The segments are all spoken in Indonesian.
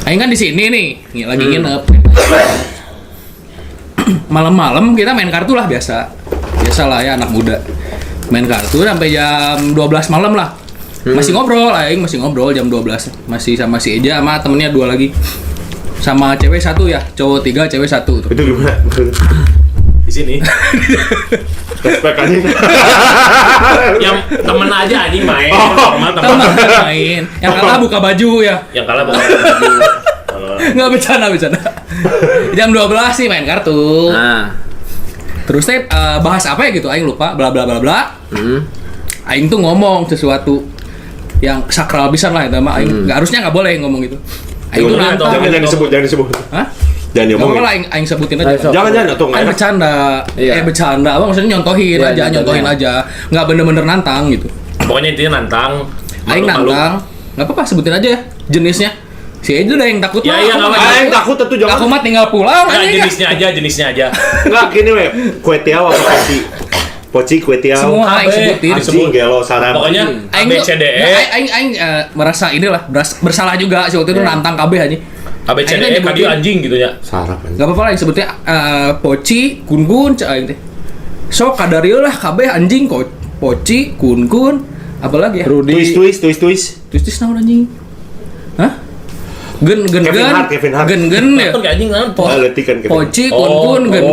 Aing kan di sini nih, lagi nginep. Malam-malam kita main kartu lah biasalah ya anak muda. Main kartu sampai jam 12 malam lah. Masih ngobrol, Aing masih ngobrol jam 12. Masih sama si Eja sama temennya 2 lagi. Sama cewek 1 ya, cowok 3, cewek 1 tuh. Itu gimana? Di sini. Respekannya. Yang temen aja anjing main. Temen main. Yang kalah buka baju ya. Yang kalah buka baju. Nggak bercanda. Jam 12 sih main kartu. Nah. Terus bahas apa ya gitu, Aing lupa, bla bla bla bla. Aing tuh ngomong sesuatu yang sakral pisan lah itu mah. Aing harusnya nggak boleh ngomong gitu. Aing tuh nantang. Jangan disebut. Hah? Jangan diomongin. Nggak apa-apa, Aing sebutin aja. Jangan atau Aing bercanda. Bercanda. Apa maksudnya nyontohin Iya, aja, nyontohin aja. Nggak bener-bener nantang gitu. Pokoknya intinya nantang. Aing nantang. Nggak apa-apa, sebutin aja ya jenisnya. Si Eja udah yang takut Ya, mah. iya, nggak apa-apa. Yang takut tuh jangan. Aku mah tinggal pulang Nah, aja. jenisnya aja. Enggak gini we. Kue tiaw apa poci? Poci kue tiaw. Semua Aing Abe. sebutin. Anjing gelo saran. Pokoknya A B C D E. Aing merasa inilah bersalah juga sih waktu itu nantang KB aja. A B C D E kadi anjing gitu ya. Sarap anjing. Gak apa-apa lah yang sebutnya poci, kun-kun, cak aing teh. So kadarieu lah KB anjing kok poci, kun-kun, apalagi ya? Rudy. Twist. Tulis naon anjing? Hah? Kevin Hart ya. Kan kayak anjing kan. Letikan Kevin. Poci, kun-kun, gen.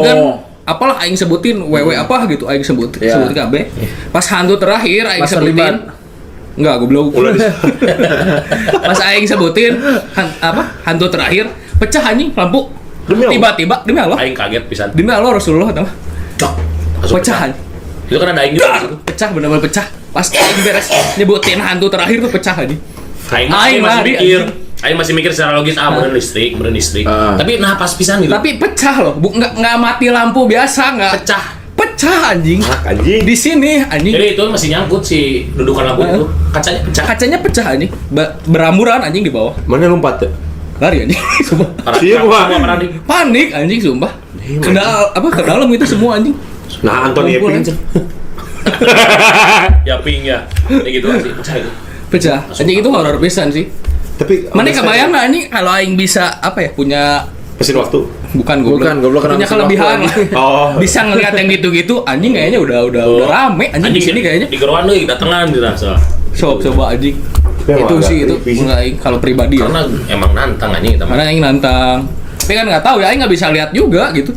Apalah aing sebutin wewe apa gitu aing sebutin KB. Pas hantu terakhir aing Mas sebutin. terlibat. Enggak, goblok. Pas aing sebutin hantu terakhir pecah anjing lampu. Demi Allah? Tiba-tiba demi Allah. Aing kaget pisan. Demi Allah Rasulullah tahu. Cok. Langsung Pecah. Itu kan ada aing juga di situ. Pecah benar-benar pecah. Pas aing beres nyebutin hantu terakhir tuh pecah anjing. Aing Aing masih lari, mikir. Aing masih mikir secara logis meureun listrik. Tapi nah pas pisan gitu. Tapi pecah loh, nggak mati lampu biasa nggak. Pecah anjing. Anjing. Di sini anjing. Jadi itu masih nyangkut si dudukan lampu itu. Kacanya pecah. Kacanya pecah anjing. Beramburan anjing di bawah. Mana lompat ya? Lari anjing. Sumpah. Iya, gua. Panik anjing sumpah. Ke dalam itu semua anjing. Nah, Anthony Kumpul, Eping. anjing. Ya ping ya. Kayak gitu sih pecah itu. Pecah. Anjing itu horor pisan sih. Tapi Mana kebayang nggak anjing kalau aing bisa apa ya punya mesin waktu. bukan goblok punya kenapa kelebihan mesin waktu, Oh. bisa ngelihat yang gitu-gitu anjing kayaknya udah rame anjing di sini kayaknya Di geruan deui datengan dirasa. coba anjing Tapi itu emang sih agak itu creepy sih. mulai aing kalau pribadi ya Karena emang nantang anjing kita. karena aing nantang tapi kan nggak tahu ya aing nggak bisa lihat juga gitu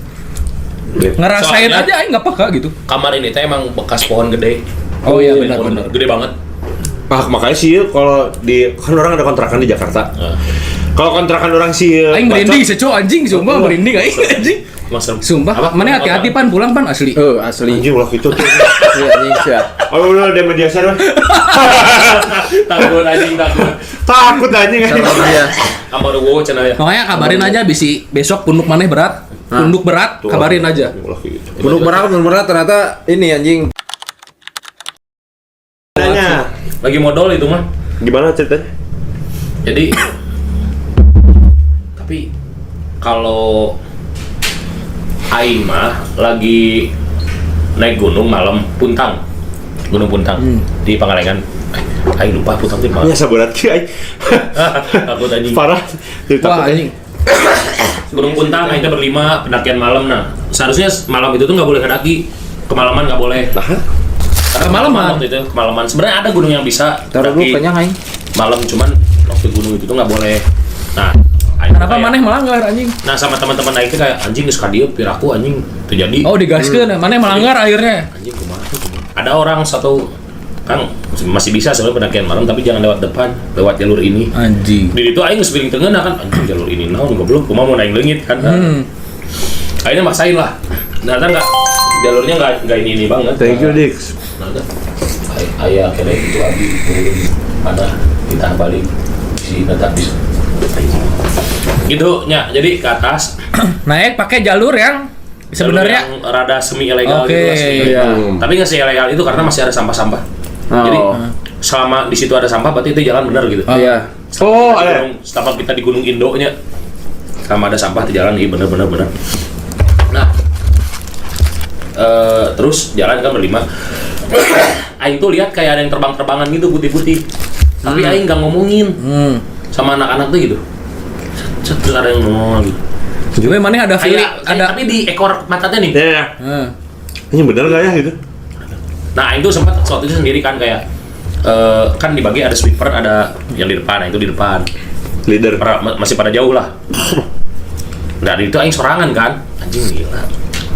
ngerasain Soalnya- aja aing nggak peka gitu Kamar ini teh emang bekas pohon gede. oh iya Pohon benar Gede banget. Makanya sih kalau di kan orang ada kontrakan di Jakarta. Kalau kontrakan orang sih aing merinding seco anjing sumpah merinding aing anjing Emang serem. sumpah Apa? mana hati-hati pan pulang pan asli Asli. anjing ulah gitu tuh. Iya, anjing siap. Oh udah ada media share. Takut anjing takut. Takut anjing. Sama dia. Kamar gua cenah ya. makanya kabarin aja bisi besok punduk maneh berat punduk berat kabarin aja Ulah gitu. Punduk berat ternyata ini anjing. Nanya, Lagi modal itu mah. gimana ceritanya? Jadi tapi kalau aing mah lagi naik gunung malam Puntang. Gunung Puntang di Pangalengan. Aing lupa Puntang di mana. Ya saburat ki aing. Takut anjing. Parah. wah anjing Gunung Puntang aing teh berlima pendakian malam. Nah, seharusnya malam itu tuh nggak boleh ngedaki. Kemalaman nggak boleh. Nah, Karena Kemalaman? waktu itu kemalaman. Sebenarnya ada gunung yang bisa Taruh dulu daki kenyang aing. malam, cuman waktu gunung itu tuh nggak boleh. Nah, aing kenapa kayak- maneh melanggar anjing Nah, sama teman-teman aing teh kayak anjing geus ka dieu piraku anjing terjadi. oh digaskeun maneh melanggar akhirnya Anjing kumaha tuh, kumaha. Ada orang satu Kang masih bisa sebenarnya pendakian malam tapi jangan lewat depan, lewat jalur ini. anjing Di itu aing geus piring teungeuna kan anjing jalur ini naon goblok kumaha mau naik leungit kan. Akhirnya maksain lah. Ternyata enggak jalurnya enggak ini banget. thank you Dix. Nah, ayah kena itu abi ada kita balik si tetap bisa gitu nya jadi ke atas naik pakai jalur yang sebenarnya jalur yang rada semi ilegal Oke, gitu lah semi iya. tapi nggak se ilegal itu karena masih ada sampah-sampah jadi selama di situ ada sampah berarti itu jalan benar gitu Iya. Oh, selama kita di Gunung Indo nya selama ada sampah di jalan iya benar. Nah terus jalan kan berlima aing tuh lihat kayak ada yang terbang-terbangan gitu putih-putih tapi aing nggak ngomongin sama anak-anak tuh gitu Terus ada yang nongol gitu. Cuma mana ada feeling, ada tapi di ekor matanya nih. Ya. Ini bener nggak ya gitu? Nah itu sempat waktu itu sendiri kan kayak kan dibagi ada sweeper, ada yang di depan, nah itu di depan. Leader. Masih pada jauh lah. Dari itu aing sorangan kan, anjing gila.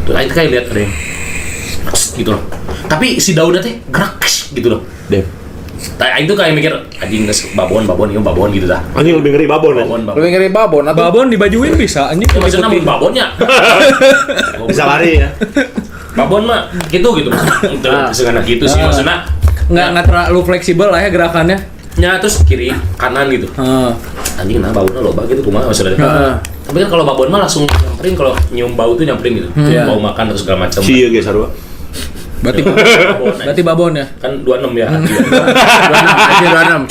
Tuh aing kayak lihat ada yang gitu loh. Tapi si Dauda teh gerak gitu loh. Dep. Nah, itu kayak mikir anjing geus babon gitu dah. Anjing lebih ngeri babon. Lebih ngeri babon atau babon dibajuin bisa anjing. Ya, maksudnya mun babonnya. Bisa lari ya. Babon mah gitu maksudnya gitu sih maksudnya. Nggak terlalu fleksibel lah ya gerakannya. Ya terus kiri kanan gitu. Anjing nah baunya loba gitu kumaha maksudnya. Tapi kan kalau babon mah langsung nyamperin, kalau nyium bau tuh nyamperin gitu. Bau makan atau segala macam. Iya guys, sarua. Berarti babon ya. Kan 26 ya. 26.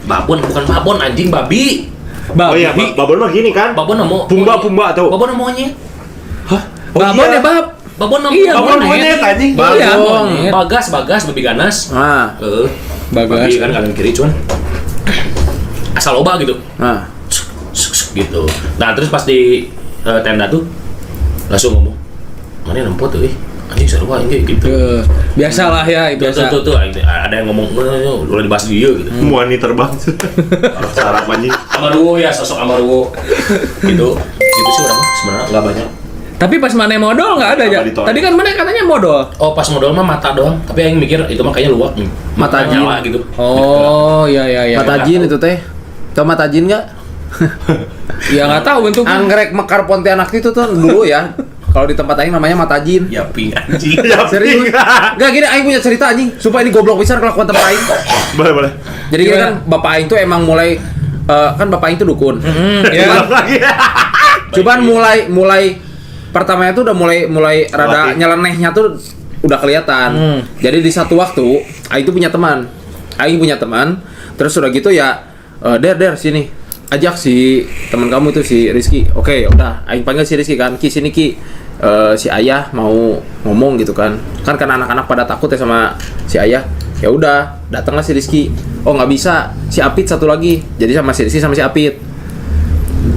Babon bukan babon anjing babi. Oh iya, babon mah gini kan? Babon namo. Pumba atau? Babon namonya. Babon ya bab. Babon namo. Iya, babon monyet anjing. Iya, Bagas babi ganas. Bagas. Babi kan kanan kiri cuman asal loba gitu. Gitu. Nah, terus pas di tenda tuh langsung ngomong, "Mana nempot tuh, anjing sarua anjing gitu." Biasalah ya, biasa. Tuh, ada yang ngomong, "Udah dibahas dia gitu." Muani terbang. Sarap anjing. Amaruwo ya, sosok Amaruwo. Gitu. Gitu sih orang sebenarnya enggak banyak. Tapi pas mana modal nggak ada ya. Tadi kan mana katanya modal. Oh, pas modal mah mata doang. Tapi yang mikir itu mah kayaknya luak nih. Mata nyawa gitu. Oh, iya. Mata jin itu teh. Tahu mata jin enggak? Ya nggak tahu bentuknya. Anggrek mekar Pontianak itu tuh dulu ya. Kalau di tempat aing namanya mata jin. Ya ping anjing. Serius? Enggak gini, aing punya cerita anjing. Supaya ini goblok pisan kelakuan tempat aing. Boleh. Jadi gini kan bapak aing tuh emang mulai kan bapak aing tuh dukun. Cuman mulai pertamanya tuh udah mulai rada nyelenehnya tuh udah kelihatan. Jadi di satu waktu aing tuh punya teman. Aing punya teman, terus udah gitu ya Der sini. Ajak si teman kamu itu si Rizky. Oke, udah aing panggil si Rizky kan. Ki sini Ki. Si ayah mau ngomong gitu kan. Kan karena anak-anak pada takut ya sama si ayah. Ya udah, datanglah si Rizky. Oh, nggak bisa. Si Apit satu lagi. Jadi sama si Rizky sama si Apit.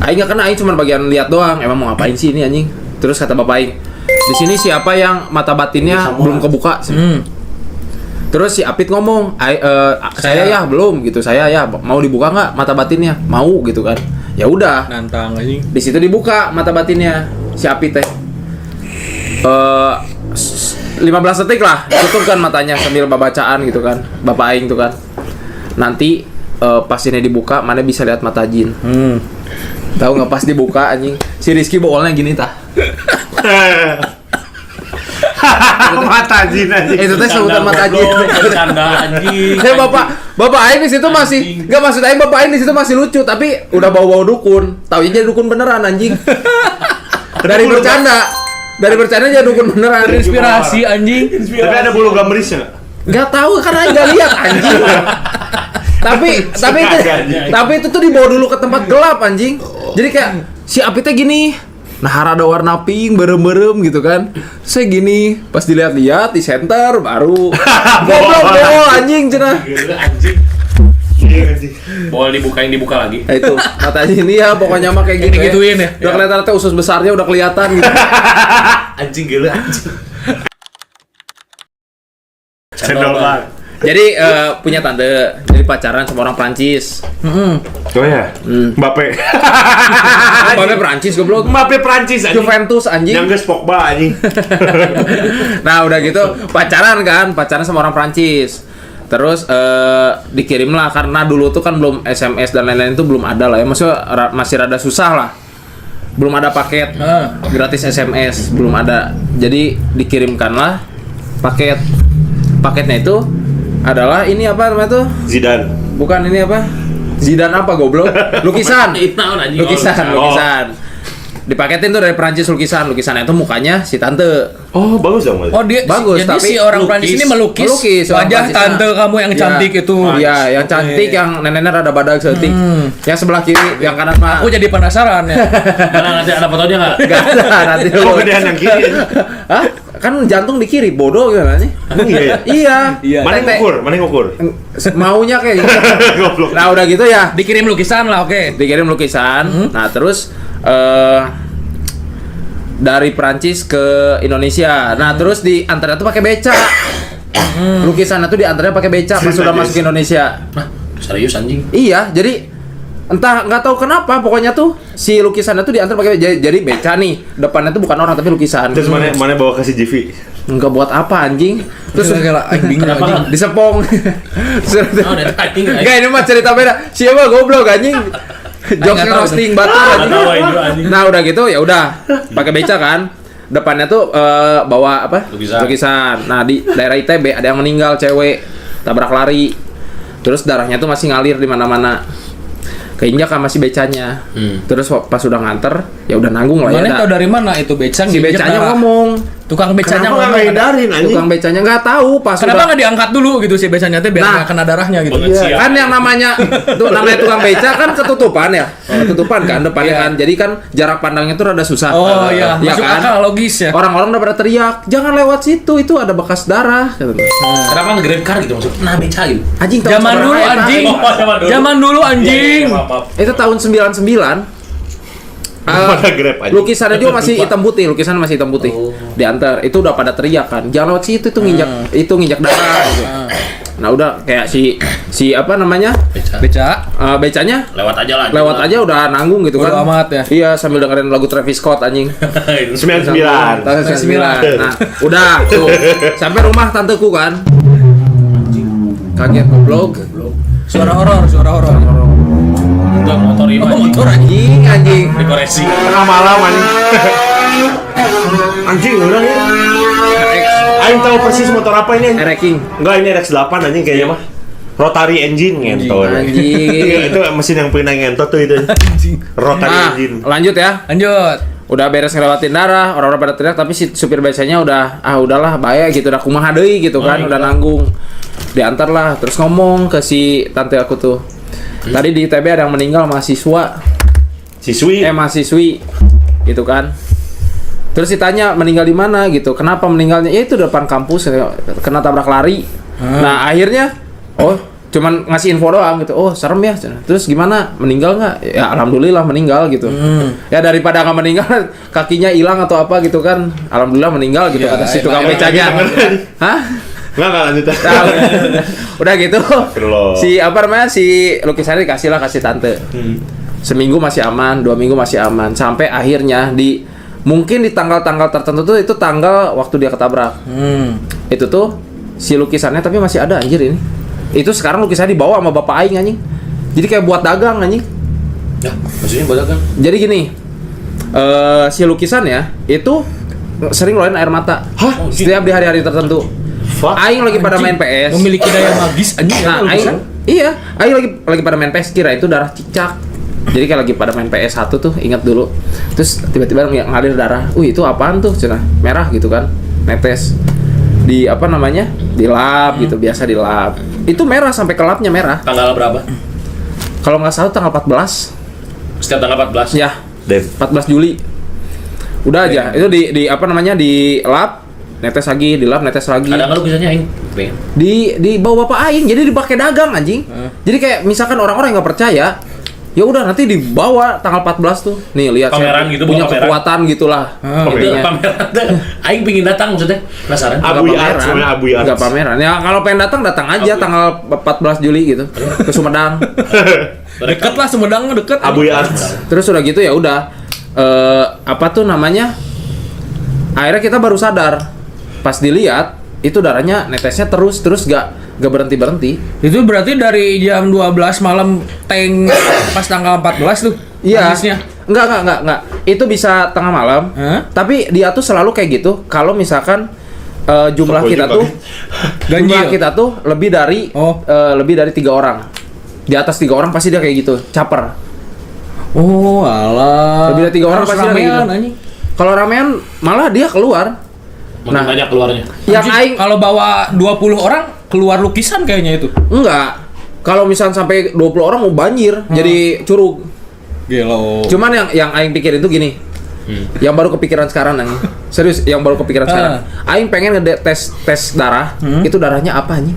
Aing nggak kena, aing cuma bagian lihat doang. Emang mau ngapain sih ini anjing? Terus kata bapak aing, di sini siapa yang mata batinnya belum kebuka? Terus si Apit ngomong, saya ya belum gitu, saya ya mau dibuka nggak mata batinnya? Mau gitu kan? Ya udah. Nantang anjing. Di situ dibuka mata batinnya si Apit teh. 15 detik lah, tutup kan matanya sambil bacaan gitu kan, bapak aing tuh kan. Nanti pas ini dibuka, mana bisa lihat mata jin. Tahu nggak pas dibuka anjing, si Rizky boolnya gini tah. Mata jin anjing. Itu teh sebutan mata jin. Bercanda anjing. Saya bapak aing di situ masih enggak, maksud aing bapak aing di situ masih lucu tapi udah bau-bau dukun. Taunya jadi dukun beneran anjing. Dari bercanda jadi dukun beneran. Inspirasi anjing. Tapi ada bulu gamerisnya enggak? Enggak tahu karena aing enggak lihat anjing. tapi itu tuh dibawa dulu ke tempat gelap anjing. Jadi kayak si Apitnya gini. Nah, ada warna pink, berem-berem gitu kan. Saya gini, pas dilihat-lihat di center baru goblok bol anjing cenah. Anjing. Bol dibuka lagi. Itu katanya ini ya pokoknya mah kayak gitu. Digituin ya. Udah kelihatan teh usus besarnya udah kelihatan gitu. Anjing gila anjing. Cendol banget. Jadi punya tante, jadi pacaran sama orang Prancis. Oh ya. Mbappe. Mbappe Prancis goblok. Mbappe Prancis anjing. Juventus anjing. Yang geus Pogba anjing. Nah, udah gitu pacaran sama orang Prancis. Terus dikirim lah karena dulu tuh kan belum SMS dan lain-lain itu belum ada lah ya. Maksudnya masih rada susah lah. Belum ada paket gratis SMS, belum ada. Jadi dikirimkanlah paket. Paketnya itu adalah ini apa namanya tuh? Zidane. Bukan ini apa? Zidane apa goblok? Lukisan. Lukisan. Dipaketin tuh dari Prancis lukisannya itu mukanya si tante. Oh, bagus dong. Oh, dia bagus, jadi tapi si orang Prancis ini melukis orang wajah Prancisnya. tante kamu yang cantik itu. Iya, yang cantik, yang neneknya rada badak setik. Yang sebelah kiri, yang kanan mah. Aku jadi penasaran ya. Mana nanti ada fotonya enggak? Enggak ada nanti. Oh, gedean yang kiri. Hah? kan jantung di kiri, bodoh gimana nih? Iya ya. Iya. Iya. Mana yang ngukur? Mana yang ngukur? Maunya kayak gitu. Goblok. Nah udah gitu ya, Dikirim lukisan lah, oke. dikirim lukisan. Nah terus dari Perancis ke Indonesia. Nah terus diantarnya tuh pakai beca. Lukisannya tuh diantarnya pakai beca pas sudah masuk ke Indonesia. Nah, serius anjing. Iya, jadi entah nggak tahu kenapa pokoknya tuh si lukisannya tuh diantar pakai jadi beca nih. Depannya tuh bukan orang tapi lukisan. Terus mana bawa ke si Jivi? Enggak buat apa anjing. Terus kayak aing bingung Kenapa? anjing. Disepong. Oh, dari anjing. Enggak ini mah cerita beda. Siapa goblok anjing? Jokes nggak tahu roasting batu Nggak anjing. tahu aing juga, anjing. Nah, udah gitu ya udah pakai beca kan. Depannya tuh bawa apa? Lukisan. Nah, di daerah ITB ada yang meninggal cewek tabrak lari. Terus darahnya tuh masih ngalir di mana-mana. Keinjak sama si becanya. Terus pas udah nganter, ya udah nanggung lah Mana ya. tahu dari mana itu becang? Si nginjek becanya darah. ngomong. Tukang becanya Kenapa nggak ngomong. ngehindarin anjing? Tukang becanya nggak tahu pas Kenapa udah nggak diangkat dulu gitu si becanya teh biar Nah. nggak kena darahnya gitu? Bener. Siap. kan yang namanya tukang beca kan ketutupan ya. Ketutupan kan depannya Iya. kan. Jadi kan jarak pandangnya tuh rada susah. Oh iya, Ya masuk kan? akal logis ya. Orang-orang udah pada teriak, "Jangan lewat situ, itu ada bekas darah." Kenapa nge-grab car gitu maksud? Nah, beca gitu. Anjing tahun Zaman dulu seberapa ya, anjing. Oh, zaman dulu. Zaman dulu anjing. Iya, maaf. Itu tahun 99. Mana Grab aja? Lukisannya juga masih hitam putih, lukisan masih hitam putih. Diantar, itu udah pada teriak kan. Jangan lewat situ itu nginjak darah gitu. Nah, udah kayak si apa namanya? Beca. Beca. Becanya Lewat aja lah. lewat aja udah nanggung gitu Bodo kan. amat ya. Iya, sambil dengerin lagu Travis Scott anjing. 99. Tahun 99. Nah, udah tuh. Sampai rumah tanteku kan. Kaget goblok. Suara horor. Enggak motor ini. Oh, motor Anjing. Dekorasi. Tengah malam anjing. Anjing udah ya. Aing tahu persis motor apa ini anjing. Ereking. Enggak, ini RX-8 anjing kayaknya mah. Rotary engine ngentot. Anjing. Itu mesin yang pernah ngentot tuh itu. Rotary Nah, engine. lanjut ya. Lanjut. Udah beres ngelewatin darah, orang-orang pada teriak tapi si supir becanya udah udahlah bahaya gitu, udah kumaha deui gitu kan, udah nanggung. Diantar lah, terus ngomong ke si tante aku tuh. Tadi di ITB ada yang meninggal mahasiswa, Siswi. mahasiswi gitu kan. Terus ditanya meninggal di mana gitu, kenapa meninggalnya? Ya itu depan kampus, kena tabrak lari. Nah akhirnya, cuman ngasih info doang gitu. Oh serem ya. Terus gimana? Meninggal nggak? Ya alhamdulillah meninggal gitu. Ya daripada nggak meninggal, kakinya hilang atau apa gitu kan. Alhamdulillah meninggal gitu Ya, kata si tukang emang becanya. Hah? Enggak lanjut. Nah, udah gitu. Astagfirullah. Si apa namanya? Si lukisannya dikasih tante. Seminggu masih aman, 2 minggu masih aman. Sampai akhirnya mungkin di tanggal-tanggal tertentu tuh itu tanggal waktu dia ketabrak. Itu tuh si lukisannya tapi masih ada anjir ini. Itu sekarang lukisannya dibawa sama bapak aing anjing. Jadi kayak buat dagang anjing. Ya, maksudnya buat kan? Jadi gini. Si lukisannya itu sering ngeluarin air mata. Hah? Setiap di hari-hari tertentu. Fuck. Aing lagi pada main PS. Memiliki daya magis anjing. Nah, lukisan. Aing lagi pada main PS, kira itu darah cicak. Jadi kayak lagi pada main PS1 tuh, ingat dulu. Terus tiba-tiba ngalir darah. Itu apaan tuh? Cenah merah gitu kan. Netes. Di apa namanya? Di lab gitu, biasa di lab. Itu merah sampai ke labnya merah. Tanggal berapa? Kalau nggak salah tanggal 14. Setiap tanggal 14. Ya, Dem. 14 Juli. Udah aja. Itu di apa namanya? Di lab netes lagi, di lab netes lagi. Ada nggak lukisannya aing? Pengen. Di bawah bapak aing, jadi dipakai dagang anjing. Jadi kayak misalkan orang-orang yang nggak percaya, ya udah nanti dibawa tanggal 14 tuh. Nih lihat Pameran saya gitu, punya bawa pameran. kekuatan gitulah. Itu intinya. pameran. Aing pingin datang maksudnya. Penasaran. Nggak Abuy pameran. Arts, namanya Abuy Arts. Nggak pameran. Ya kalau pengen datang aja Abuy. tanggal 14 Juli gitu ke Sumedang. Deket lah Sumedang mah deket. Abuy Arts. Terus udah gitu ya udah apa tuh namanya? Akhirnya kita baru sadar pas dilihat itu darahnya netesnya terus gak berhenti. Itu berarti dari jam 12 malam tank pas tanggal 14 tuh. Iya. Magisnya. Enggak. Itu bisa tengah malam. Hah? Tapi dia tuh selalu kayak gitu. Kalau misalkan jumlah Toko kita juga. tuh jumlah Ganjil. kita tuh lebih dari Oh. lebih dari 3 orang. Di atas 3 orang pasti dia kayak gitu, caper. Oh, alah. Lebih dari 3 orang Harus pasti dia kayak ramean, gitu. anjing. Kalau ramean malah dia keluar. Makin Nah. banyak keluarnya. Yang Anjing, aing kalau bawa 20 orang keluar lukisan kayaknya itu. enggak. Kalau misalnya sampai 20 orang mau banjir, jadi curug. Gelo. Cuman yang aing pikirin tuh gini. Yang baru kepikiran sekarang anjing. Serius, yang baru kepikiran sekarang. Aing pengen tes darah, itu darahnya apa anjing?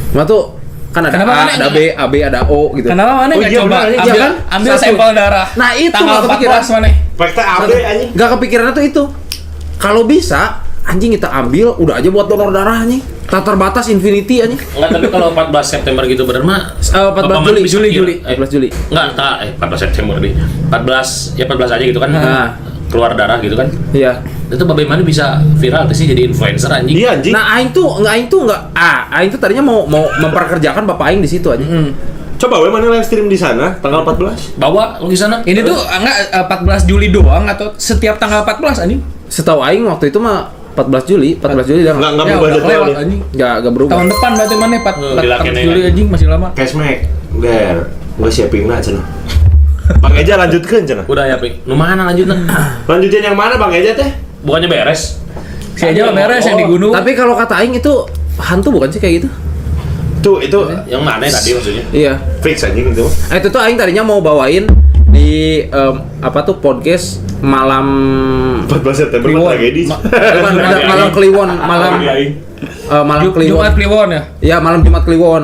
Cuma tuh kan ada Kenapa A, mana ada B, AB, ada O gitu. Kenapa mana Oh, nggak iya, coba benar, iya ambil, kan? ambil Satu. sampel darah? Nah, itu tanggal nggak kepikiran. 14 mana? Fakta AB anjing. Gak kepikirannya tuh itu. Kalau bisa, anjing kita ambil, udah aja buat donor darah anjing. Tak terbatas infinity anjing. Enggak, tapi kalau 14 September gitu bener mah 14 Juli. Eh, 14 Juli. enggak, 14 September nih. 14 ya 14 aja gitu kan. Nah. Keluar darah gitu kan. Iya. Itu bagaimana bisa viral sih jadi influencer anjing? Iya anjing. Nah, aing tuh aing tuh tadinya mau memperkerjakan bapak aing di situ anjing. Coba we mana live stream di sana tanggal 14. Bawa lu di sana. Ini tuh enggak 14 Juli doang atau setiap tanggal 14 anjing? Setahu aing waktu itu mah 14 Juli dia Enggak Ya berubah udah kelewat jadwalnya. anjing. enggak berubah. Tahun depan berarti mana 14 Juli anjing masih lama. Cashback. Der, gua siapin na cenah. Bang Eja lanjutkeun cenah. Udah ya, Pi. Nu mana lanjutna? Lanjutin yang mana Bang Eja teh? Bukannya beres? Si aja beres yang di gunung. Tapi kalau kata aing itu hantu bukan sih kayak gitu? Tuh itu Yang mana tadi maksudnya? Iya. fix anjing itu. Itu tuh aing tadinya mau bawain di apa tuh podcast malam 14 September Kliwon. mah tragedi. bukan, malam Kliwon, malam Kliwon. Jumat Kliwon ya. Iya, malam Jumat Kliwon.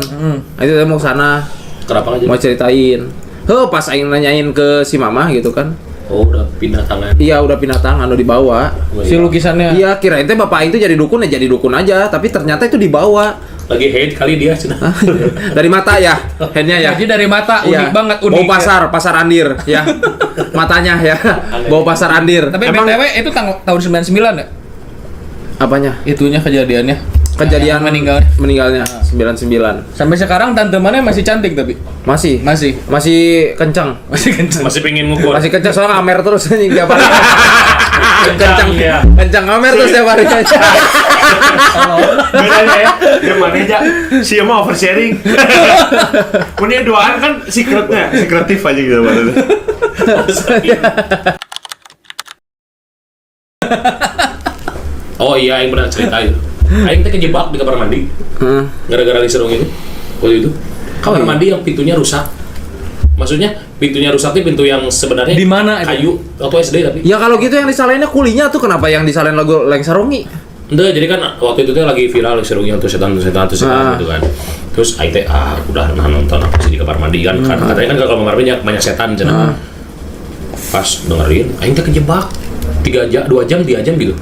Nah, itu saya mau sana, Kenapa aja? mau ceritain. Pas aing nanyain ke si mama gitu kan. Oh, udah pindah tangan. Iya, udah pindah tangan, udah dibawa. Si lukisannya. Iya, kirain teh bapak aing tuh jadi dukun ya jadi dukun aja, tapi ternyata itu dibawa. Lagi hate kali dia cenah. Dari mata ya, handnya ya. Jadi dari mata Iya. unik banget, unik. Bau pasar Andir ya. Matanya ya. Bau pasar Andir. Tapi Emang- BTW itu tahun 99 ya? Apanya? Itunya kejadiannya. Kejadian meninggalnya. Meninggalnya 99. Sampai sekarang tante mana masih cantik tapi Masih masih kencang. kencang. Masih pengen ngukur. Masih kencang soalnya Amer terus anjing tiap hari. kencang Iya. kencang Amer terus tiap hari. Bedanya ya, yang mana aja si mah oversharing. Punya doaan kan secretif aja gitu maksudnya. Oh iya, Aing pernah cerita itu. Aing teh kejebak di kamar mandi gara-gara diserung itu. Waktu itu kamar iya? mandi yang pintunya rusak. Maksudnya pintunya rusak itu pintu yang sebenarnya Di mana itu? kayu waktu SD tapi. Ya kalau gitu yang disalahinnya kulinya tuh kenapa yang disalahin lagu Leng Sarungi? Enggak, jadi kan waktu itu tuh lagi viral serungnya tuh setan gitu kan. Terus Aing teh udah nonton apa sih di kamar mandi kan. Katanya kan kalau kamar mandi banyak setan cenah. Pas dengerin, Aing teh kejebak. 2 jam gitu.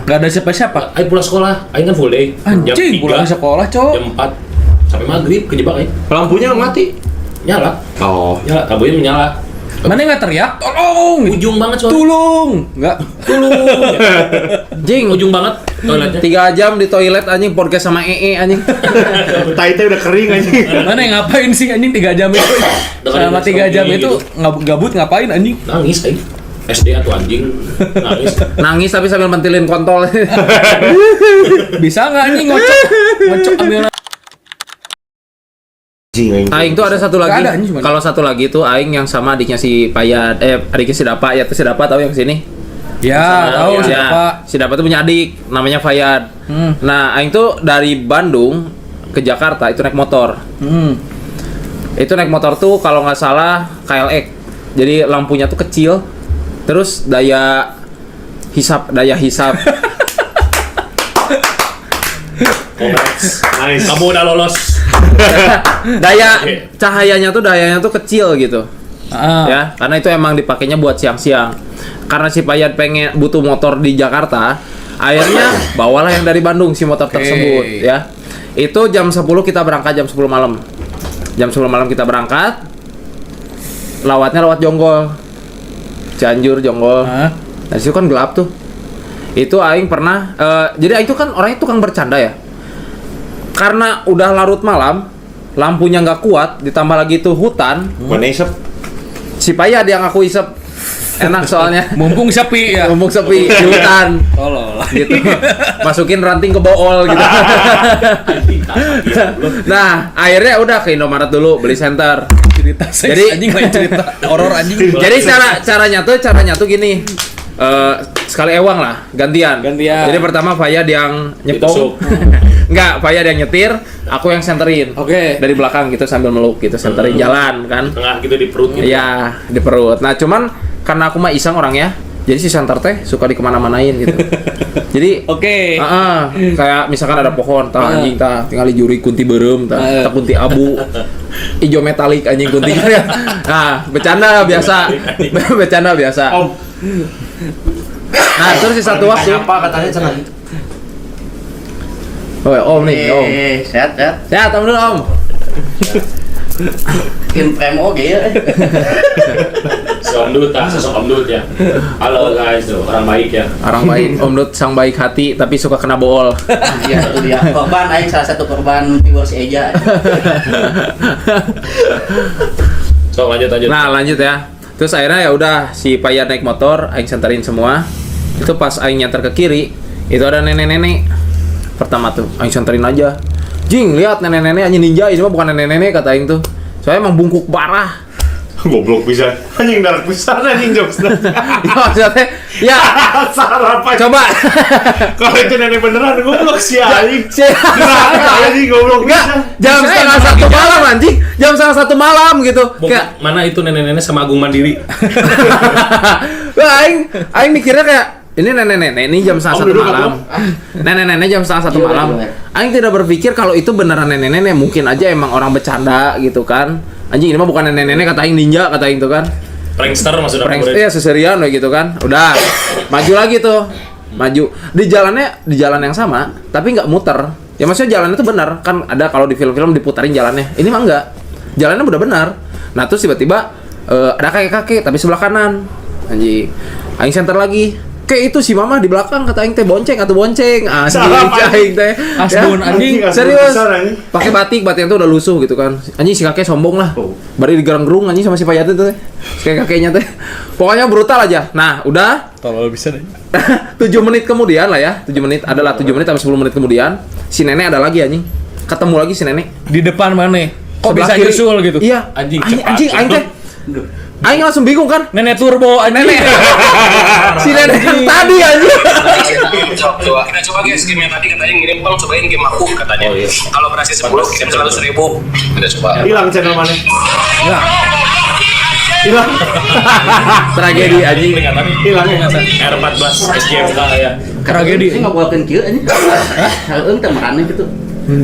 Gak ada siapa-siapa. Aing pulang sekolah, Aing kan full day. Anjing, pulang sekolah, cowok. Jam 4 sampai maghrib kejebak Aing. Lampunya mati. Nyala, Oh. lampunya menyala. Mana nggak teriak? Tolong! gitu. Ujung banget soalnya. Tulung! Enggak. Tulung! Jing, Ujung banget toiletnya. 3 jam di toilet anjing podcast sama anjing. Tai teh udah kering anjing. Mana yang ngapain sih anjing 3 jam itu? Selama 3 jam itu gabut ngapain anjing? Nangis Aing. SD atau anjing nangis. Nangis tapi sambil mentilin kontol. Bisa nggak anjing ngocok ambil Aing tuh ada satu lagi. Nggak ada, anjing, cuma- Kalau satu lagi tuh Aing yang sama adiknya si Payat, adiknya si Dapa, ya tuh si Dapa tahu yang sini. Ya, tahu ya. siapa? Si Dapa tuh punya adik namanya Fayad. Nah, Aing tuh dari Bandung ke Jakarta itu naik motor. Itu naik motor tuh kalau nggak salah KLX. Jadi lampunya tuh kecil. Terus daya hisap. Congrats. Nice. Kamu udah lolos. Dayanya tuh kecil gitu. Ya, karena itu emang dipakainya buat siang-siang. Karena si Payat butuh motor di Jakarta, akhirnya bawalah yang dari Bandung si motor tersebut ya. Itu jam 10 kita berangkat, jam 10 malam. Jam 10 malam kita berangkat. Lawatnya lewat Jonggol. Cianjur Jonggol. Nah, situ kan gelap tuh. Itu Aing pernah jadi Aing tuh kan orangnya tukang bercanda ya. Karena udah larut malam, lampunya nggak kuat, ditambah lagi tuh hutan. Mana isep? Si Payad yang aku isep. Enak soalnya. Mumpung sepi ya. Mumpung sepi di hutan. Tolol. Gitu. Masukin ranting ke bool gitu. Nah, akhirnya udah ke Indomaret dulu beli senter. Cerita seks Jadi- anjing lain cerita horor anjing. Jadi caranya tuh gini. Sekali ewang lah, gantian. Jadi pertama Fayad yang nyepong. Enggak, Fayad yang nyetir, aku yang senterin. Oke. Dari belakang gitu sambil meluk gitu, senterin jalan kan. Tengah gitu di perut gitu. Iya, di perut. Nah, cuman karena aku mah iseng orangnya, Jadi si center teh suka di kemana-manain gitu. Jadi Oke. kayak misalkan ada pohon, anjing tinggal dijuri kunti berem, kunti abu, ijo metalik anjing kuntinya. Nah, bercanda biasa. Bercanda biasa. Om, Nah, terus di satu waktu, Apa katanya cenah? Om nih, Om. Sehat. Sehat, Om dulu, Om. Bikin premo oke ya. Si Om Dut, sosok Om Dut ya. Halo guys, tuh orang baik ya. Orang baik, Om Dut sang baik hati tapi suka kena bool. Iya, itu dia. Korban aing salah satu korban viewer si Eja. So lanjut. Nah, lanjut ya. Terus akhirnya ya udah si Payat naik motor, aing senterin semua. Itu pas aing nyanter ke kiri, itu ada nenek-nenek. Pertama tuh, aing senterin aja. Jing, lihat nenek-nenek anjing ninja, ini mah bukan nenek-nenek kata aing tuh. Soalnya emang bungkuk parah. goblok bisa. Anjing dark pisan anjing jokesnya. Ya maksudnya, ya Salah apa? coba. Kalau itu nenek beneran goblok sih anjing. Si- Anjing goblok bisa. Jam setengah satu malam anjing, jam setengah satu malam gitu. Kayak Mana itu nenek-nenek sama Agung Mandiri? Wah, aing mikirnya kayak ini nenek-nenek ini jam setengah Om, satu duduk, malam. Nenek-nenek jam setengah satu Iya, malam. iya. Aing tidak berpikir kalau itu beneran nenek-nenek, mungkin aja emang orang bercanda gitu kan. Anjing ini mah bukan nenek-nenek, kata aing ninja, kata aing tuh kan. Prankster maksudnya. Prank ya seserian gitu kan. Udah, maju lagi tuh. Maju di jalan yang sama, tapi nggak muter. Ya maksudnya jalannya tuh benar kan, ada kalau di film-film diputarin jalannya. Ini mah enggak. Jalannya udah benar. Nah, terus tiba-tiba ada kakek-kakek tapi sebelah kanan. Anjing. Aing center lagi. Kayak itu si mama di belakang kata aing teh bonceng atau bonceng. Asli Salah, Pak. aing teh. Asbun, anjing. Serius. Besar, anjing. Pakai batiknya tuh udah lusuh gitu kan. Anjing si kakek sombong lah. Oh. Bari digerang-gerung anjing sama si Payat itu teh. Kayak kakeknya teh. Pokoknya brutal aja. Nah, udah Tolol bisa deh. 7 menit kemudian lah ya. 7 menit adalah 7 menit sampai 10 menit kemudian si nenek ada lagi anjing. Ketemu lagi si nenek. Di depan mana? Kok Sebelah bisa kiri. nyusul gitu? Iya. Anjing, Anjing, cepat. anjing aing teh. Aing langsung bingung kan. Nenek turbo anjing. Si nenek yang tadi anjing. Kita coba guys game yang tadi katanya ngirim bang, cobain game aku katanya. Oh, iya. Kalau berhasil 10 kirim 100.000. Kita coba. Hilang channel mana? Hilang. Tragedi anjing. Peringatan Hilang ya. R14 SGMK ya. Tragedi. Saya nggak buatkan kieu anjing. Heeh, teh marane gitu.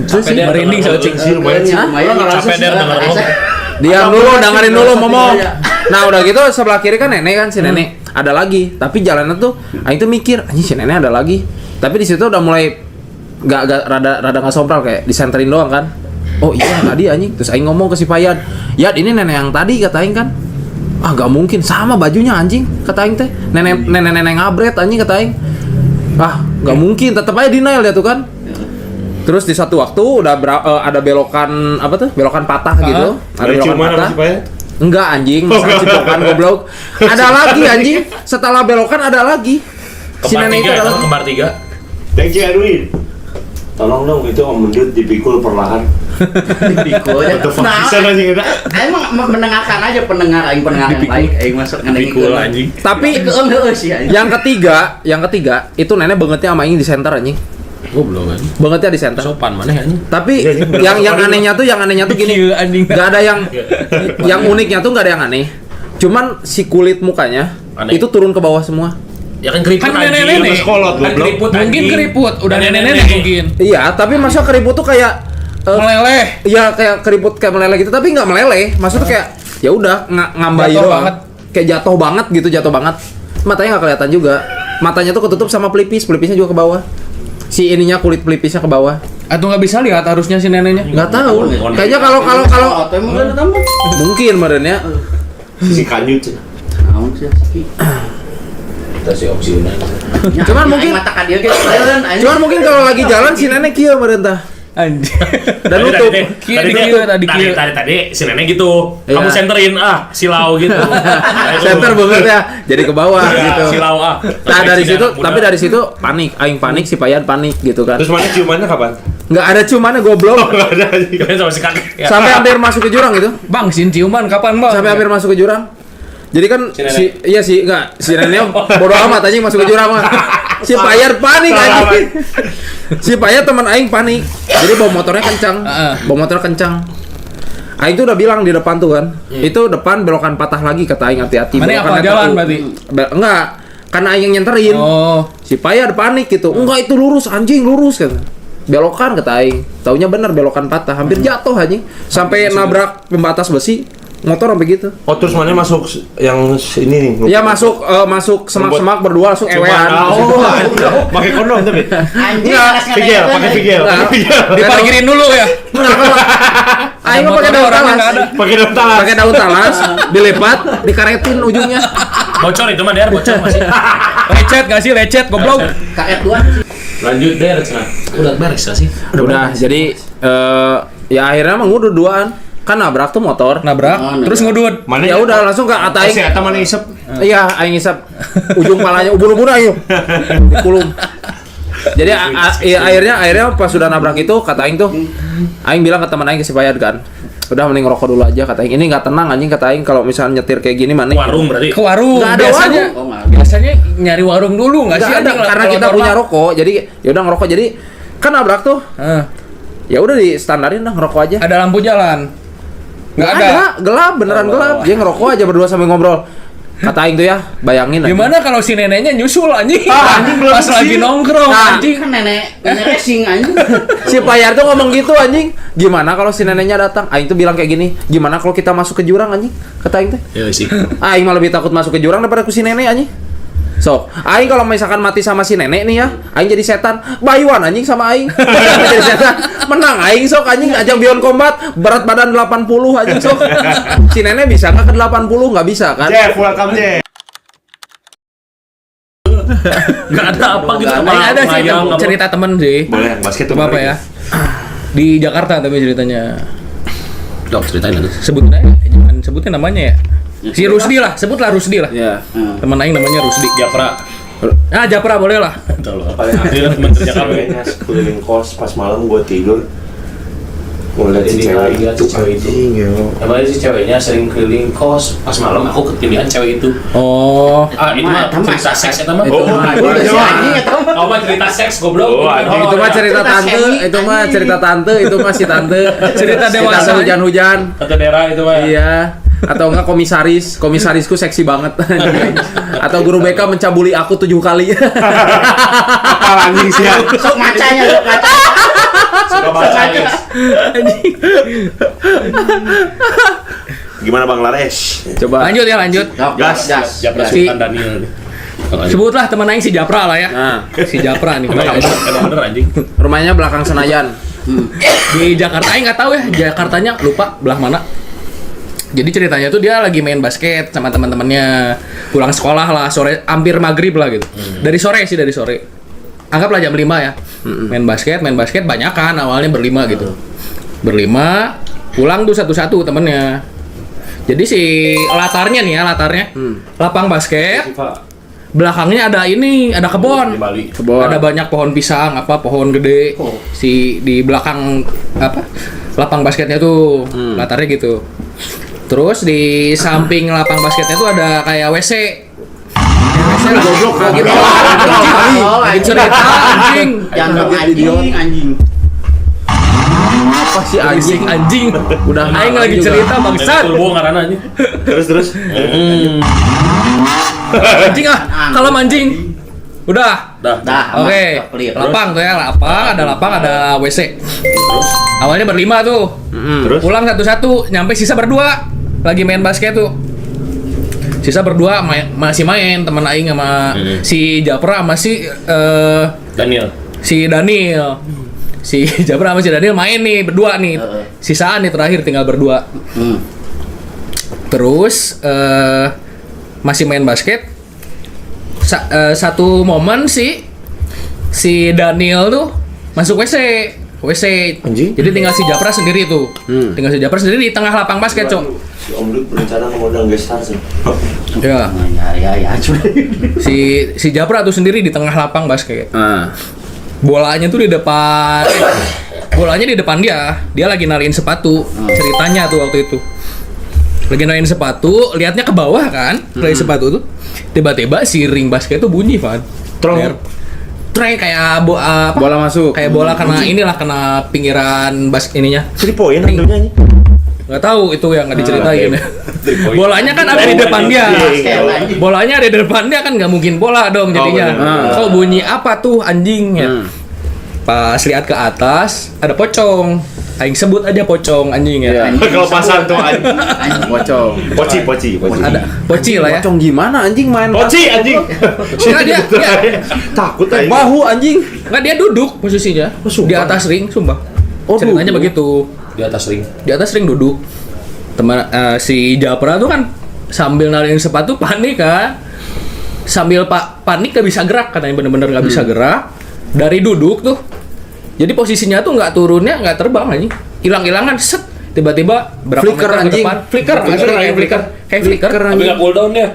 Capek der, merinding denger saucing. lu. Lumayan sih. Lumayan. Capek der, denger lu. Diam dulu, dengerin dulu ngomong. Nah, udah gitu sebelah kiri kan nenek kan si nenek. Ada lagi, tapi jalannya tuh aing tuh mikir, anjing si nenek ada lagi. Tapi di situ udah mulai gak rada nggak sompral kayak disenterin doang kan. Oh iya tadi anjing. Terus aing ngomong ke si Payat, "Yat, ini nenek yang tadi," kata aing kan. Ah, gak mungkin sama bajunya anjing, kata aing teh. Nenek ngabret anjing kata aing. Ah, gak mungkin, tetep aja denial dia tuh kan. Terus di satu waktu udah ada belokan apa tuh? Belokan patah gitu. Ada Ada belokan ciuman patah. apa sih Pak ya? Enggak anjing, masa cipokan goblok. Ada lagi anjing. Setelah belokan ada lagi. Si Kembar nenek itu 3 ada itu lagi. kembar 3. Thank you Edwin. Tolong dong itu Om Mendut dipikul perlahan. Dipikul ya. What the fuck bisa anjing eta? Aing mah mendengarkan aja pendengar yang baik. Aing masuk ngedengerin. Pikul anjing. Tapi Heeh sih anjing. yang ketiga itu nenek bangetnya sama aing di center anjing. Goblok kan. Bangetnya di center. Sopan mana ya anjing? Tapi Iya, iya, yang bener. anehnya tuh gini. Iya, anjing. Gak ada yang uniknya tuh gak ada yang aneh. Cuman si kulit mukanya Aneh. itu turun ke bawah semua. Ya kan keriput Kan anjing. nenek-nenek. Terus Kolot, kan goblok. keriput Mungkin anjing. keriput, udah nenek-nenek mungkin. Iya, tapi masa keriput tuh kayak Meleleh. iya kayak keriput kayak meleleh gitu, tapi nggak meleleh. Maksudnya kayak ya udah ngambai Jatuh doang. banget. Kayak jatuh banget gitu, jatuh banget. Matanya nggak kelihatan juga. Matanya tuh ketutup sama pelipisnya juga ke bawah. Si ininya kulit pelipisnya ke bawah. Atau nggak bisa lihat harusnya si neneknya. Nggak tahu. Mondar. Kayaknya kalau Atau emang ada tambah. mungkin merenya. Si Kanyut. Naon sih Siki? Kita si opsi una. Cuman mungkin- mata ka dieu ge keren anjing. Cuman mungkin kalau lagi jalan si nenek kieu merentah. Anjing. Dan nutup. Tadi si nenek gitu. Iya. Kamu senterin silau gitu. Nah, itu. Center banget ya, jadi ke bawah Iya, gitu. silau Nah dari Si situ, anak muda. tapi dari situ panik, aing panik, si Payat panik gitu kan. Terus mana ciumannya kapan? Nggak ada cumannya goblok. Enggak ada anjing. Kirain sama si kakek. Ya. Sampai hampir masuk ke jurang gitu. Bang, sin ciuman kapan, Bang? Sampai hampir masuk ke jurang. Jadi kan Si nenek. si neneknya bodo amat anjing masuk ke jurang mah. Si Payat panik Salah, anjing. Si Payat teman aing panik. Jadi bawa motornya kencang. Heeh. Bawa motor kencang. Aing tuh udah bilang di depan tuh kan. Itu depan belokan patah lagi kata aing hati-hati. Mana Belokan apa eta jalan tuh. berarti? Enggak. kan aing yang nyenterin. Oh. Si Payar panik gitu. Enggak itu lurus anjing, lurus kata. Belokan kata aing. Taunya bener belokan patah, hampir jatuh anjing. Sampai nabrak pembatas besi. Motor sampai gitu. Oh terus mana masuk yang ini nih? Ya masuk semak-semak berdua langsung ewean. Oh, pakai kondom tapi. Anjing, Enggak, anak Figel, ngatain. pakai figel, pakai figel. Diparkirin dulu ya. Aing mah pakai daun Orangnya talas. nggak ada. Pakai daun talas. Pakai daun talas, dilipat, dikaretin ujungnya. Bocor itu mah Der, bocor masih. Lecet nggak sih? Lecet goblok. Karet dua. Lanjut Der, cenah. Udah beres gak sih? Udah, jadi ya akhirnya mah ngudut duaan. Kan nabrak tuh motor. Nabrak, Oh, terus ngudut. Mana Ya udah langsung ke Si aing. eta mana isep? Iya, aing ngisap ujung palanya, ubun-ubun ayo. Dikulum. Jadi ya, akhirnya pas sudah nabrak itu kata aing tuh, aing bilang ke teman aing ke si Payad kan, udah mending ngerokok dulu aja kata aing. Ini nggak tenang anjing kata aing kalau misalnya nyetir kayak gini mana. Warung berarti. Ke warung. Nggak ada biasanya. warung. Oh, nggak. Biasanya nyari warung dulu nggak Nggak sih? ada anjing, karena kalau kita normal. punya rokok. Jadi ya udah ngerokok. Jadi kan nabrak tuh. Ya udah di standarin dah ngerokok aja. Ada lampu jalan. Nggak ada. Gelap beneran gelap. Dia ngerokok aja berdua sambil ngobrol. Kata aing tuh ya, bayangin aja. Gimana kalau si neneknya nyusul anjing? anjing belum Pas sih. lagi nongkrong Nah. anjing. Kan nenek racing anjing. Si Payar tuh ngomong gitu anjing. Gimana kalau si neneknya datang? Aing tuh bilang kayak gini. Gimana kalau kita masuk ke jurang anjing? Kata aing tuh. Ya sih. Aing mah lebih takut masuk ke jurang daripada ku si nenek anjing. Sok, aing kalau misalkan mati sama si nenek nih ya, aing jadi setan. Bayuan anjing sama aing. Jadi setan. Menang aing sok anjing ajang Beyond Combat berat badan 80 anjing sok. Si nenek bisa nggak ke 80? Nggak bisa kan? Jeff, welcome Jeff. Gak ada apa gitu. Ini ada sih cerita temen sih. Boleh yang basket tuh. Coba apa ya? Di Jakarta tapi ceritanya. Dok, ceritain itu. Sebutin aja, jangan sebutin namanya ya. Si Rusdi lah, sebutlah Rusdi lah. Ya. Teman aing namanya Rusdi. Japra. Ah, Japra boleh lah. Paling Dia teman kerja kami. Kayaknya keliling kos pas malam gue tidur ngeliat si cewek itu anjing ya. Emang si ceweknya sering keliling kos, pas malam aku ketindihan cewek itu. Oh, Ah, itu mah cerita seks eta mah. Itu Udah si anjing eta. Oh, mah cerita seks goblok. Oh, anjing. Itu mah cerita Cerita tante, semi, itu mah anjing. cerita tante, itu mah si tante. Cerita Si dewasa. tante hujan-hujan. Tante Dera itu mah. Iya. Atau enggak komisarisku seksi banget. Atau guru BK mencabuli aku 7 kali. Apa anjing sih ya? Sok macanya, sok maca. Suka baca guys. Gimana Bang Lares? Coba. lanjut ya lanjut. Gas. Japra Si- Sultan Daniel. Sebutlah teman aing si Japra lah ya. Nah, Si Japra nih. Emang bener anjing. rumahnya belakang Senayan. Di Jakarta aing nggak tahu ya, Jakartanya lupa belah mana. Jadi ceritanya tuh dia lagi main basket sama teman-temannya. Pulang sekolah lah, sore hampir maghrib lah gitu. Dari sore sih, dari sore. Anggaplah jam 5 ya. Main basket banyak kan awalnya berlima gitu. Berlima, pulang tuh satu-satu temennya. Jadi si latarnya nih ya, lapang basket. Belakangnya ada ini, ada Di kebon. Bali. Ada banyak pohon pisang, pohon gede. Si di belakang lapang basketnya tuh latarnya gitu. Terus di samping lapang basketnya tuh ada kayak WC. WC lah. Goblok, Lagi goblok. Oh, lagi anjing. cerita anjing. Jangan anjing. Apa sih Anjing anjing? anjing. Udah Aing malam lagi juga. cerita Memek bangsat. turbo ngaranna anjing. Terus. Anjing ah, kalau anjing. Udah. Dah. Oke, lapang tuh ya, lapang, ada WC. Awalnya berlima tuh, Terus. pulang satu-satu, nyampe sisa berdua, lagi main basket tuh. Sisa berdua masih main, temen aing sama si Japra sama Daniel. si Daniel. Si Japra sama si Daniel main nih berdua nih. Sisaan nih terakhir tinggal berdua. Terus masih main basket. Satu momen si Daniel tuh masuk WC. Anjing. Jadi tinggal si Japra sendiri tuh. Tinggal si Japra sendiri di tengah lapang basket, Cok. Si Om Dut berencana mau undang guest star sih. Ya. Ya. Si Japra tuh sendiri di tengah lapang basket. Nah, Bolanya tuh di depan. Bolanya di depan dia. Dia lagi nariin sepatu. Ceritanya tuh waktu itu. Lagi nariin sepatu, liatnya ke bawah kan, dari sepatu tuh. Tiba-tiba si ring basket tuh bunyi, Van. Trong. Treng kayak apa? bola masuk. Kayak bola kena inilah kena pinggiran ininya. 3 poin hantunya anjing. nggak tahu itu yang nggak diceritain ya. Bolanya kan ada di depan dia. Bolanya ada di depan dia kan nggak mungkin bola dong jadinya. Kok bunyi apa tuh anjingnya? Pas lihat ke atas ada pocong. Aing sebut aja pocong anjing ya. Kalau pasang tuh anjing. Pocong. Poci. Ada poci lah ya. Pocong gimana anjing main? Poci anjing. Nggak, dia Takut anjing. Bahu anjing. nggak dia duduk posisinya di atas ring, sumpah. Ceritanya begitu. Di atas ring. Di atas ring duduk. Teman si Japra tuh kan sambil narik sepatu panik kan. Sambil panik gak bisa gerak, katanya bener-bener gak bisa gerak. Dari duduk tuh. Jadi posisinya tuh nggak turunnya, nggak terbang aja. Hilang-hilangan set. Tiba-tiba berapa Flicker, meter ke anjing. depan. Flicker, asli kayak flicker. Kayak flicker. Tapi nggak cooldown dia.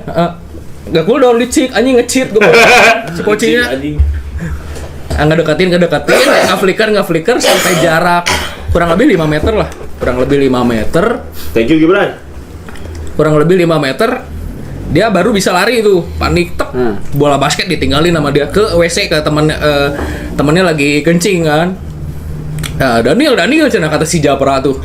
Nggak cooldown, licik, anjing nge-cheat gue. Si pocinya. Anjing. Nggak deketin, nggak flicker sampai jarak kurang lebih 5 meter lah. Kurang lebih 5 meter. Thank you Gibran. Kurang lebih 5 meter. Dia baru bisa lari itu, panik tek. Bola basket ditinggalin sama dia ke WC ke temennya lagi kencing kan. Nah, Daniel cenah kata si Japra tuh.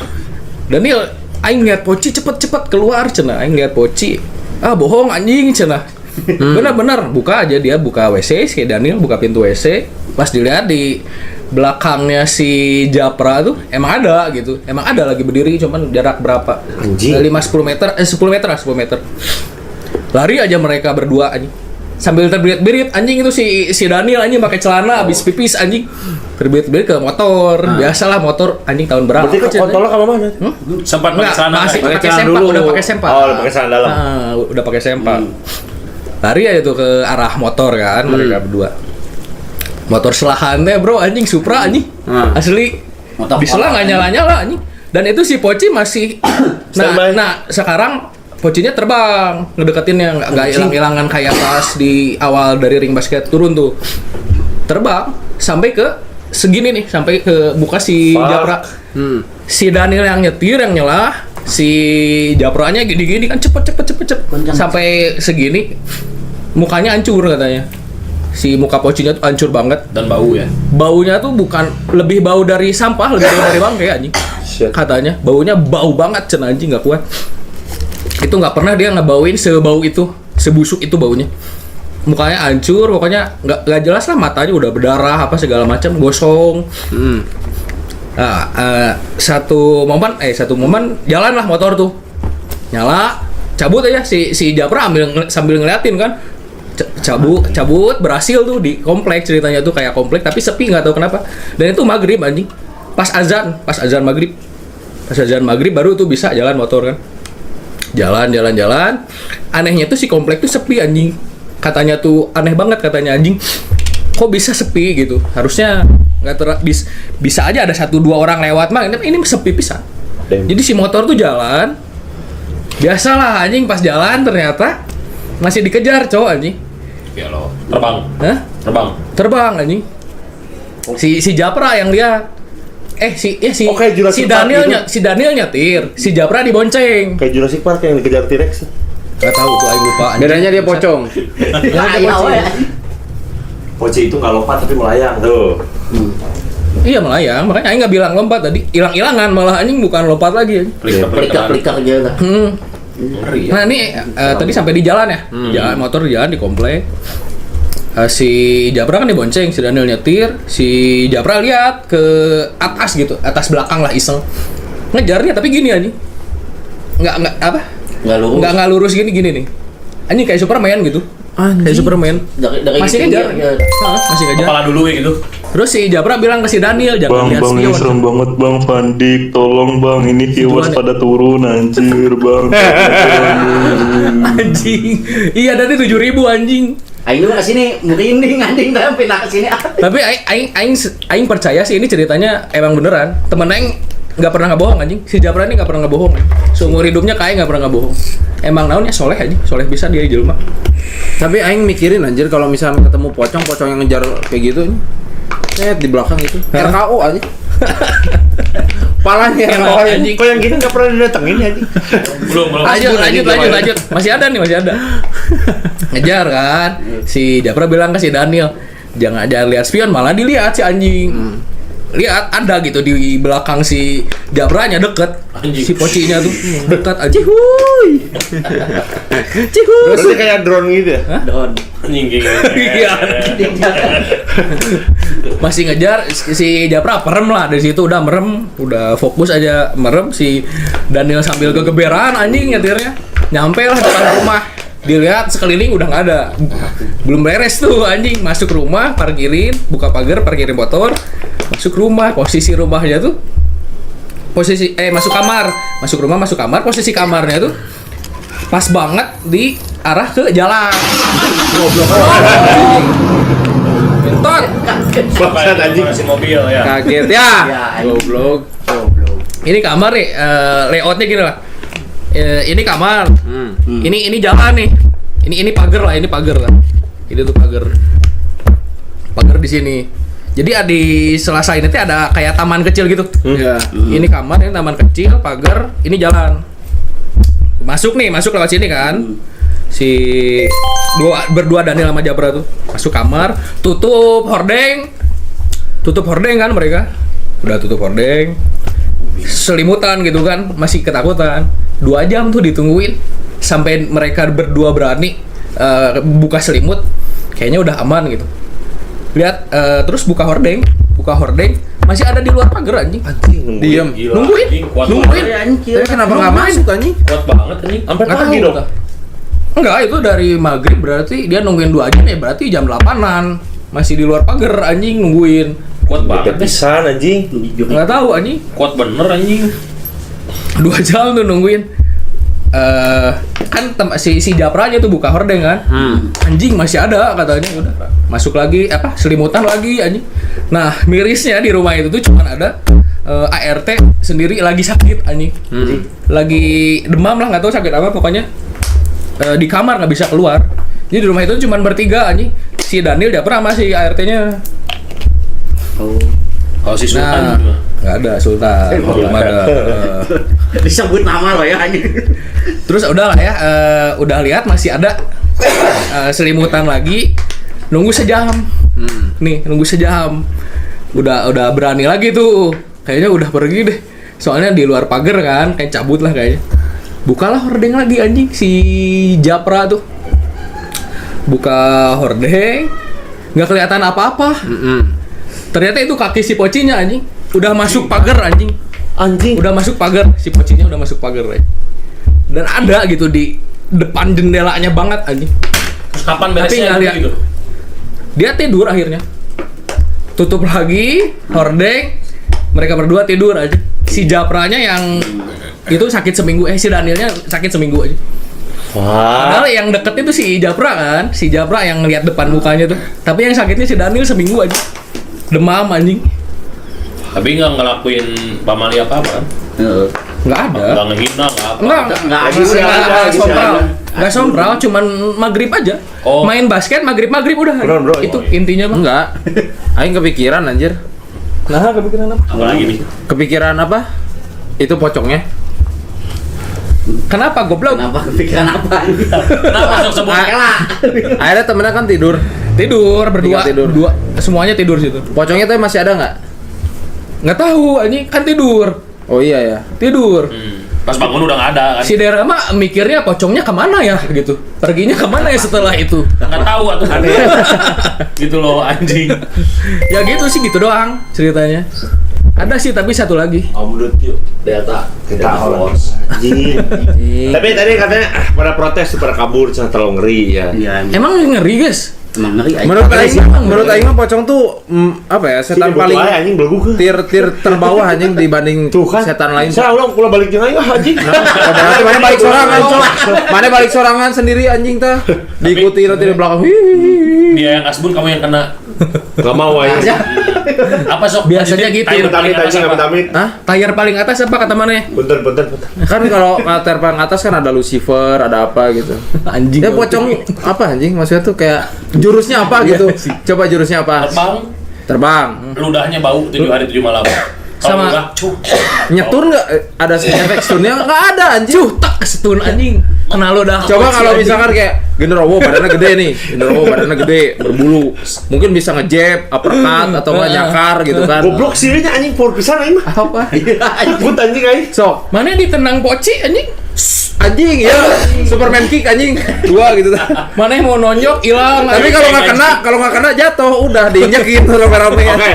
Daniel, aing lihat Poci cepet keluar cenah. Aing lihat Poci. Ah, bohong anjing cenah. Benar-benar buka aja dia buka WC, si Daniel buka pintu WC. Pas dilihat di belakangnya si Japra tuh emang ada gitu. Emang ada lagi berdiri cuman jarak berapa? Anjing. 10 meter lah, 10 meter. Lari aja mereka berdua anjing. Sambil terberit-berit anjing itu si Daniel anjing pakai celana habis pipis anjing. Terberit-berit ke motor. Biasalah motor anjing tahun berapa? Berarti kontolnya ke mana? Sempat pakai Enggak, celana. masih Pakai pakai celana sempak, dulu. udah pakai sempak. Oh, udah pakai celana dalam. Nah, udah pakai sempak. Lari aja tuh ke arah motor kan mereka berdua. Motor selahannya bro anjing Supra anjing. Asli. Motor Bisa nggak nyala-nyala anjing. Dan itu si Poci masih Standby. nah sekarang Pocinya terbang ngedeketinnya nggak hilang-hilangan kayak pas di awal dari ring basket turun tuh. Terbang sampai ke segini nih, sampai ke buka si Japra. Si Daniel yang nyetir yang nyelah, si Japranya gini-gini kan cepet sampai segini. Mukanya hancur katanya. Si muka Pocinya tuh hancur banget. Dan bau ya. Baunya tuh bukan lebih bau dari sampah, lebih bau dari bangkai anjing. Katanya baunya bau banget cenah anjing nggak kuat. Itu nggak pernah dia ngebauin sebau itu, sebusuk itu baunya. Mukanya hancur, pokoknya nggak jelas lah, matanya udah berdarah apa segala macam, gosong. Nah, satu momen jalan lah motor tuh, nyala, cabut aja si Japra sambil ngeliatin kan. Cabut berhasil tuh di komplek, ceritanya tuh kayak komplek tapi sepi nggak tahu kenapa. Dan itu maghrib anjing, pas azan maghrib baru tuh bisa jalan motor kan. Jalan. Anehnya tuh si komplek tuh sepi anjing. Katanya tuh aneh banget katanya anjing. Kok bisa sepi gitu? Harusnya nggak bisa aja ada 1-2 orang lewat mah. Ini sepi pisan. Jadi si motor tuh jalan. Biasalah anjing pas jalan ternyata masih dikejar cowok anjing. Ya lo. Terbang. Hah? Terbang anjing. Si Japra yang lihat. Oke, Jurassic Park Si Daniel nyetir, si Japra dibonceng. Kayak Jurassic Park yang dikejar T-Rex. Gak tahu tuh, aing lupa. anjing. Bedanya dia pocong. Poci itu nggak lompat tapi melayang tuh. Iya melayang, makanya aing nggak bilang lompat tadi. Hilang-hilangan malah anjing, bukan lompat lagi. Flicker gitu. Ngeri ya. Nah ini tadi sampai di jalan ya, jalan motor di jalan di komplek. Si Japra kan dibonceng, si Daniel nyetir, si Japra lihat ke atas gitu, atas belakang lah iseng. Ngejarnya tapi gini anjing. Nggak lurus gini nih. Anjing kayak Superman gitu. Kayak Superman. Dari Masih ngejar. Masih ngejar. Kepala dulu ya gitu. Terus si Japra bilang ke si Daniel, jangan lihat Bang, ini spion. serem banget bang, Fandik, tolong bang, ini viewers Gimana? pada turun anjir bang. Anjing. Iya tadi 7.000 anjing. Aing juga kesini merinding anjing dah pindah ke sini. Tapi aing percaya sih ini ceritanya emang beneran. Temen aing nggak pernah ngebohong anjing. Si Japra ini nggak pernah ngebohong. Seumur hidupnya kayak nggak pernah ngebohong. Emang naonnya soleh aja, soleh bisa dia jelema. Tapi aing mikirin anjir kalau misalnya ketemu pocong yang ngejar kayak gitu di belakang gitu. RKO aja. Palanya yang anjing. Kok yang gini nggak pernah didatengin anjing? Belum. Lanjut. Masih ada. Ngejar kan. Si Japra bilang ke si Daniel, jangan lihat spion, malah dilihat si anjing. lihat ada gitu di belakang si Jabranya deket. Anjing. Si pocinya tuh dekat aja. Berarti kayak drone gitu ya? Don. Anjing gitu. Iya. Masih ngejar si Japra merem lah dari situ udah merem, udah fokus aja merem si Daniel sambil kegeberan anjing nyetirnya. Nyampe lah depan rumah. Dilihat sekeliling udah nggak ada. Belum beres tuh anjing, masuk rumah, parkirin, buka pagar, parkirin motor, masuk rumah. Posisi rumahnya tuh masuk kamar, posisi kamarnya tuh pas banget di arah ke jalan. Goblok. Kentot. Bangsat anjing. Masih mobil ya. Kaget ya. Ya, anjing. Goblok. Goblok. Ini kamar nih, layoutnya gini lah. Ini kamar, ini jalan nih. Ini pagar lah, ini pagar lah. Ini tuh pagar di sini. Jadi di sela-sela ini tuh ada kayak taman kecil gitu. Iya. Ini kamar, ini taman kecil, pagar, ini jalan. Masuk lewat sini kan. Si berdua Daniel sama Jabra tuh masuk kamar, tutup hordeng kan mereka. Udah tutup hordeng. Selimutan gitu kan, masih ketakutan. 2 jam tuh ditungguin sampai mereka berdua berani buka selimut. Kayaknya udah aman gitu. Lihat terus buka hordeng masih ada di luar pagar anjing. Diem. Gila, Nungguin. anjing, kuat Nungguin. banget. Tapi kenapa nggak masuk anjing? Kuat banget anjing. Sampai Nggak pagi tahu dong. kita. Enggak, itu dari maghrib berarti dia nungguin 2 jam ya, berarti jam 8-an masih di luar pagar anjing nungguin. Kuat banget. Pisan anjing. Nggak tahu anjing. Kuat bener anjing. 2 jam tuh nungguin. Kan si Japranya tuh buka hordeng kan. Anjing masih ada katanya, udah masuk lagi selimutan lagi anjing. Nah, mirisnya di rumah itu tuh cuman ada ART sendiri lagi sakit anjing. Lagi demam lah, nggak tahu sakit apa pokoknya. Di kamar nggak bisa keluar. Jadi di rumah itu cuman bertiga anjing. Si Daniel Japra sama si ART-nya. Kalau si Sultan Nah, gimana? nggak ada Sultan, belum ada. Disebut nama lo ya anjing. Terus udah lah ya, udah lihat masih ada selimutan lagi, nunggu sejam. Nih nunggu sejam, udah berani lagi tuh, kayaknya udah pergi deh. Soalnya di luar pagar kan, kayak cabut lah kayaknya. Bukalah hordeng lagi anjing si Japra tuh, buka hordeng, nggak kelihatan apa-apa. Ternyata itu kaki si pocinya anjing, udah masuk pagar anjing. Udah masuk pagar, si pocinya udah masuk pagar anjing. Dan ada gitu di depan jendelanya banget anjing. Terus kapan Tapi beresnya nggak lihat. gitu? Dia tidur akhirnya. Tutup lagi hordeng, mereka berdua tidur aja. Si Japranya yang itu sakit seminggu, si Danielnya sakit seminggu aja. Padahal yang deket itu si Japra kan, si Japra yang ngeliat depan mukanya tuh. Tapi yang sakitnya si Daniel seminggu aja. Demam anjing. Tapi nggak ngelakuin pamali apa-apa kan? Nggak ada. Nggak ngehina, nggak apa. Nggak Nggak bisa. sompral. Nggak sompral, cuman maghrib aja. Oh. Main basket maghrib udah. Beneran, bro. Itu intinya bang. Enggak. Aing kepikiran anjir. Nah, kepikiran apa? Apalagi nih? Kepikiran apa? Itu pocongnya. Kenapa goblok? Kenapa kepikiran apa anjing? Kenapa masuk sebut? Kela. Akhirnya temennya kan tidur. Tidur berdua. Tidur. Dua, semuanya tidur situ. Pocongnya tuh masih ada nggak? Nggak tahu, anjing kan tidur. Oh iya ya. Tidur. Pas bangun udah nggak ada kan? Si Dera mah mikirnya pocongnya kemana ya gitu. Perginya kemana ya setelah itu? Nggak tahu atuh. Gitu loh anjing. Ya gitu sih, gitu doang ceritanya. Ada sih tapi satu lagi. Omdut yuk. Data. Kita holos. Anjing. Tapi tadi katanya pada protes pada kabur, cina terlalu ngeri ya. Iya. Emang ngeri guys. Emang ngeri anjing. Menurut Aing mah pocong tuh apa ya, setan Sini, paling berdua, anjing belgu ke. tir terbawah anjing dibanding Tuh kan. setan lain. Saya ulang pulang balik jeung aing anjing. Berarti mana balik sorangan, Cok. Mana balik sorangan sendiri anjing tah. Diikuti nanti di belakang. Dia yang asbun, kamu yang kena. Gak mau aing. Apa sok? Biasanya gitu. Amit-amit anjing, amit-amit. Hah? Tayar paling atas apa kata mana ya? Bentar. Kan kalau kater paling atas kan ada Lucifer, ada apa gitu. Anjing. Ya pocong apa anjing? Maksudnya tuh kayak jurusnya apa gitu. Coba jurusnya apa? Terbang, Terbang. ludahnya bau 7 hari 7 malam. Sama- Kalau enggak, cuk. Nyetur nggak? Ada efek stunnya nggak ada anjing. Tak kesetun anjing. Kenal lo dah. Coba kalau misalkan kayak Genderuwo badannya gede nih. Genderuwo badannya gede, berbulu. Mungkin bisa ngejab, uppercut atau nggak nyakar gitu kan. Goblok sih nya anjing power pisan aing mah. Apa? Takut anjing aing. Sok, Mana ditenang poci anjing? anjing ya, Superman kick anjing. 2 gitu. Mana yang mau nonjok hilang. Tapi kalau nggak kena jatuh, udah diinjek gitu rame-rame. Oke,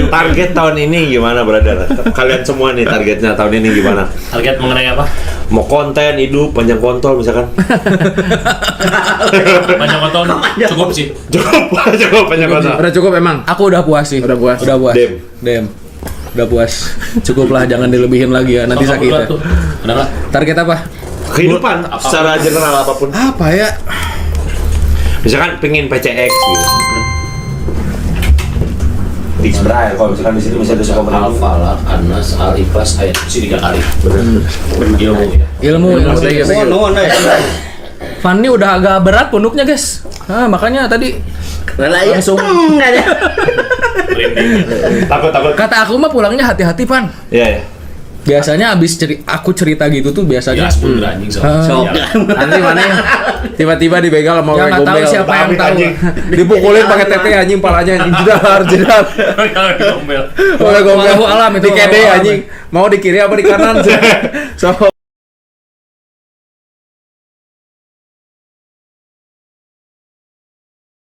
target tahun ini gimana, brother? Kalian semua nih targetnya tahun ini gimana? Target mengenai apa? Mau konten, hidup, panjang kontol misalkan? Panjang kontol cukup sih. Cukup panjang kontol. Udah cukup emang. Aku udah puas sih. Udah puas. Dem. Udah puas. Cukup lah, jangan dilebihin lagi ya. Nanti sakit ya. Ada nggak? Target apa? Kehidupan secara general apapun. Apa ya? Misalkan pengen PCX gitu. Fix Brian, kalau misalkan di situ misalnya suka menang. Al-Falak, Anas, Al-Ifas, ayat sih 3 kali. Ilmu ya. Ilmu. Nuhun euy. Fanny udah agak berat punduknya guys. Makanya tadi Langsung aja. Takut. kata aku mah pulangnya hati-hati Pan. Iya. Biasanya abis aku cerita gitu tuh biasanya. Ya, 10 anjing Sok. Nanti mana tiba-tiba dibegal sama Ya orang nggak tahu gombel. siapa yang tahu. Dipukulin pakai tete anjing palanya jedar. Gombel. Oleh gombel. Wallahu alam itu, Di kede wallahu alam. anjing. Mau di kiri apa di kanan? So